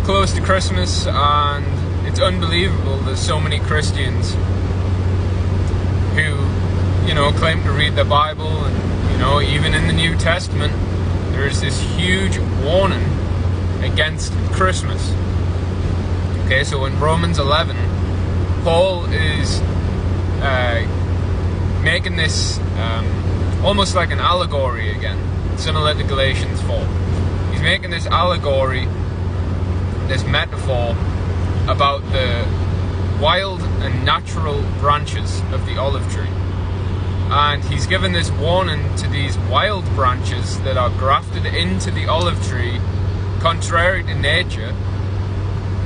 close to Christmas, and it's unbelievable there's so many Christians who, claim to read the Bible, and, even in the New Testament, there's this huge warning against Christmas. Okay, so in Romans 11, Paul is making this almost like an allegory again, similar to Galatians 4. He's making this allegory, this metaphor about the wild and natural branches of the olive tree. And he's given this warning to these wild branches that are grafted into the olive tree contrary to nature,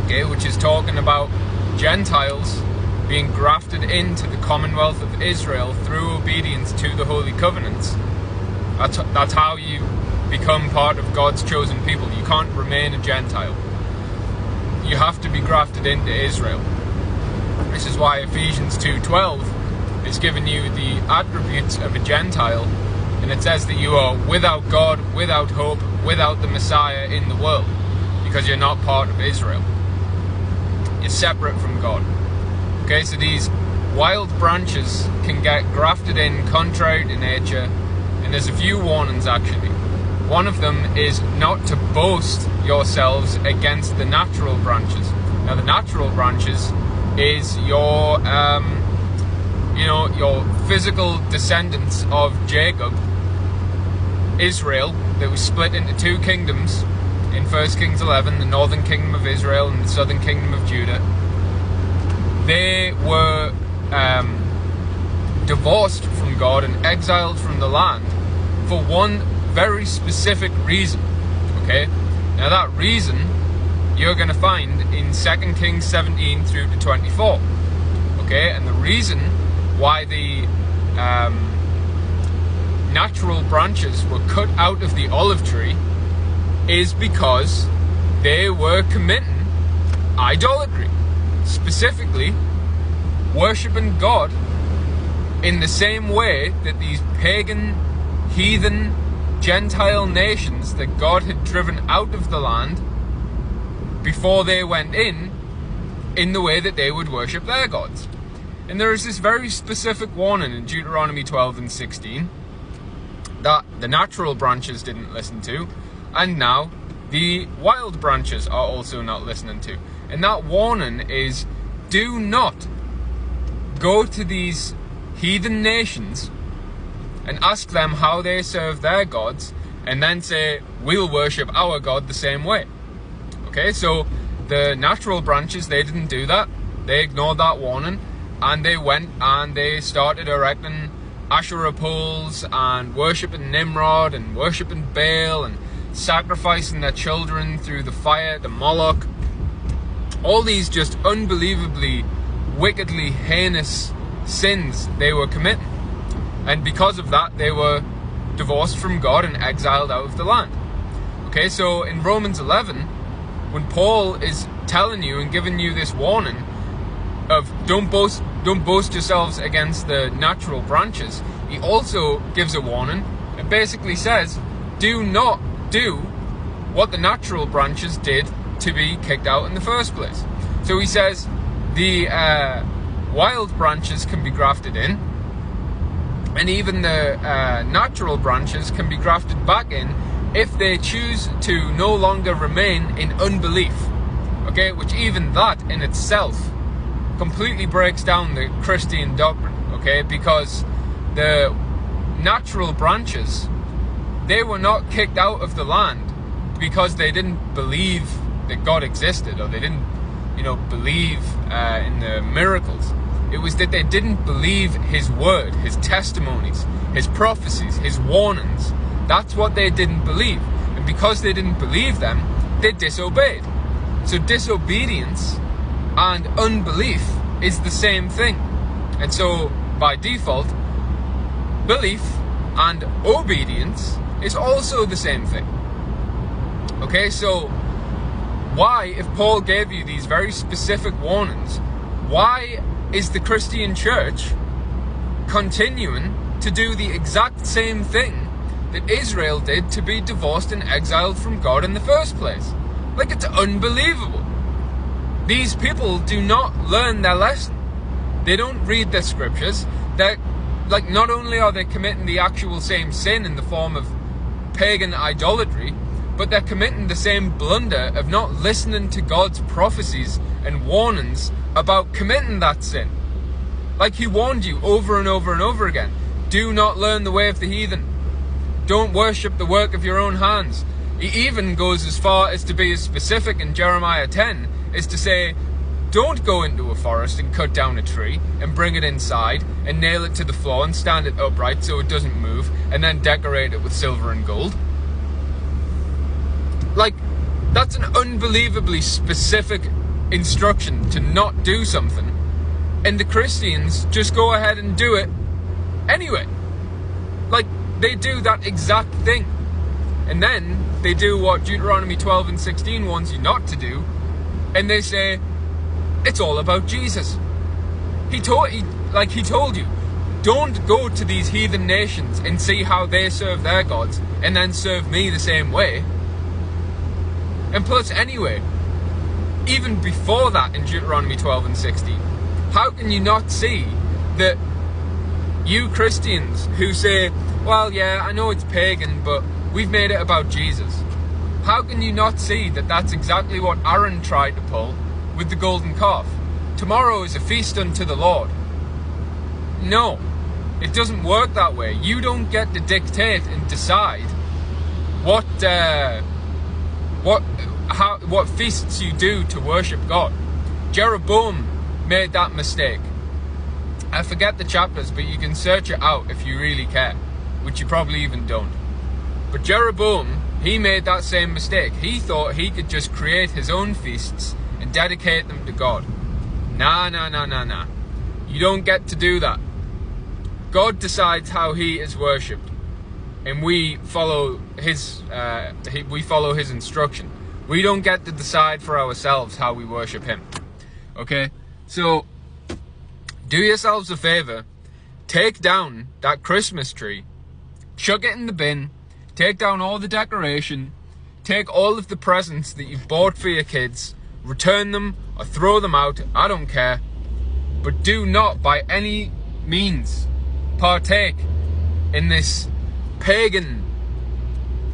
okay, which is talking about Gentiles being grafted into the commonwealth of Israel through obedience to the holy covenants. That's how you become part of God's chosen people. You can't remain a Gentile. You have to be grafted into Israel. This is why Ephesians 2:12 is giving you the attributes of a Gentile, and it says that you are without God, without hope, without the Messiah in the world, because you're not part of Israel. You're separate from God. Okay, so these wild branches can get grafted in contrary to nature, and there's a few warnings actually. One of them is not to boast yourselves against the natural branches. Now the natural branches is your physical descendants of Jacob, Israel, that was split into two kingdoms in 1 Kings 11, the northern kingdom of Israel and the southern kingdom of Judah. They were divorced from God and exiled from the land for one very specific reason. Okay, now that reason you're going to find in 2 Kings 17 through to 24. Okay, and the reason why the natural branches were cut out of the olive tree is because they were committing idolatry, specifically worshipping God in the same way that these pagan, heathen, Gentile nations that God had driven out of the land before they went in the way that they would worship their gods. And there is this very specific warning in Deuteronomy 12 and 16 that the natural branches didn't listen to, and now the wild branches are also not listening to. And that warning is, do not go to these heathen nations and ask them how they serve their gods, and then say, we'll worship our God the same way. Okay, so the natural branches, they didn't do that. They ignored that warning, and they went and they started erecting Asherah poles and worshipping Nimrod and worshipping Baal and sacrificing their children through the fire to Moloch. All these just unbelievably, wickedly heinous sins they were committing. And because of that, they were divorced from God and exiled out of the land. Okay, so in Romans 11, when Paul is telling you and giving you this warning of don't boast yourselves against the natural branches, he also gives a warning. It basically says, do not do what the natural branches did to be kicked out in the first place. So he says the wild branches can be grafted in, and even the natural branches can be grafted back in if they choose to no longer remain in unbelief. Okay, which even that in itself completely breaks down the Christian doctrine. Okay, because the natural branches, they were not kicked out of the land because they didn't believe that God existed, or they didn't, believe in the miracles. It was that they didn't believe his word, his testimonies, his prophecies, his warnings. That's what they didn't believe. And because they didn't believe them, they disobeyed. So disobedience and unbelief is the same thing. And so by default, belief and obedience is also the same thing. Okay, so why, if Paul gave you these very specific warnings, why is the Christian church continuing to do the exact same thing that Israel did to be divorced and exiled from God in the first place? Like, it's unbelievable. These people do not learn their lesson. They don't read their scriptures. They're, like, not only are they committing the actual same sin in the form of pagan idolatry, but they're committing the same blunder of not listening to God's prophecies and warnings about committing that sin. Like, he warned you over and over and over again. Do not learn the way of the heathen. Don't worship the work of your own hands. He even goes as far as to be as specific in Jeremiah 10 as to say, don't go into a forest and cut down a tree and bring it inside and nail it to the floor and stand it upright so it doesn't move and then decorate it with silver and gold. Like, that's an unbelievably specific instruction to not do something. And the Christians just go ahead and do it anyway. Like, they do that exact thing. And then they do what Deuteronomy 12 and 16 wants you not to do. And they say, it's all about Jesus. He told you, don't go to these heathen nations and see how they serve their gods and then serve me the same way. And plus, anyway, even before that in Deuteronomy 12 and 16, how can you not see that you Christians who say, well, yeah, I know it's pagan, but we've made it about Jesus. How can you not see that that's exactly what Aaron tried to pull with the golden calf? Tomorrow is a feast unto the Lord. No, it doesn't work that way. You don't get to dictate and decide what feasts you do to worship God. Jeroboam made that mistake. I forget the chapters, but you can search it out if you really care, which you probably even don't. But Jeroboam, he made that same mistake. He thought he could just create his own feasts and dedicate them to God. Nah. You don't get to do that. God decides how he is worshipped, and we follow his instruction. We don't get to decide for ourselves how we worship him. Okay? So, do yourselves a favor. Take down that Christmas tree. Chuck it in the bin. Take down all the decoration. Take all of the presents that you've bought for your kids. Return them or throw them out. I don't care. But do not by any means partake in this pagan,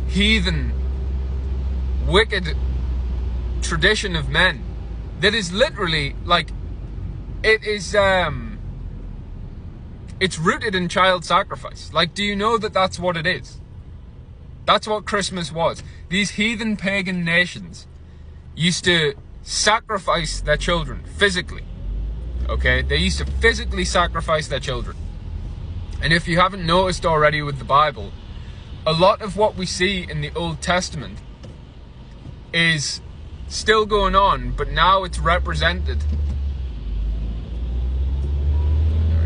heathen, wicked tradition of men that is literally like, it's rooted in child sacrifice. Like, do you know that that's what it is? That's what Christmas was. These heathen pagan nations used to sacrifice their children physically. Okay? They used to physically sacrifice their children. And if you haven't noticed already with the Bible, a lot of what we see in the Old Testament is still going on, but now it's represented.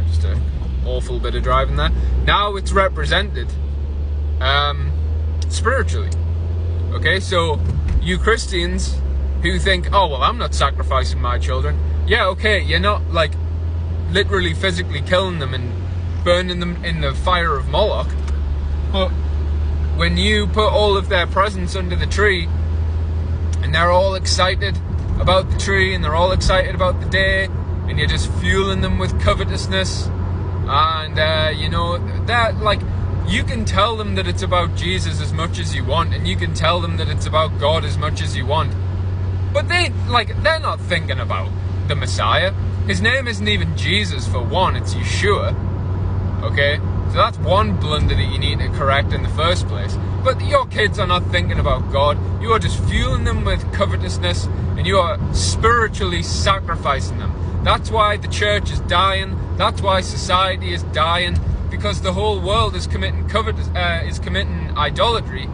Just an awful bit of driving there. Now it's represented spiritually. Okay, so you Christians who think, oh, well, I'm not sacrificing my children. Yeah, okay, you're not, like, literally physically killing them and burning them in the fire of Moloch. But when you put all of their presents under the tree, and they're all excited about the tree, and they're all excited about the day, and you're just fueling them with covetousness, and, you know, that, like, you can tell them that it's about Jesus as much as you want, and you can tell them that it's about God as much as you want. But they're not thinking about the Messiah. His name isn't even Jesus, for one, it's Yeshua. Okay? So that's one blunder that you need to correct in the first place. But your kids are not thinking about God. You are just fueling them with covetousness, and you are spiritually sacrificing them. That's why the church is dying. That's why society is dying. Because the whole world is committing idolatry.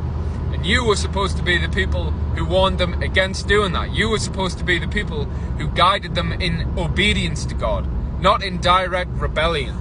And you were supposed to be the people who warned them against doing that. You were supposed to be the people who guided them in obedience to God, not in direct rebellion.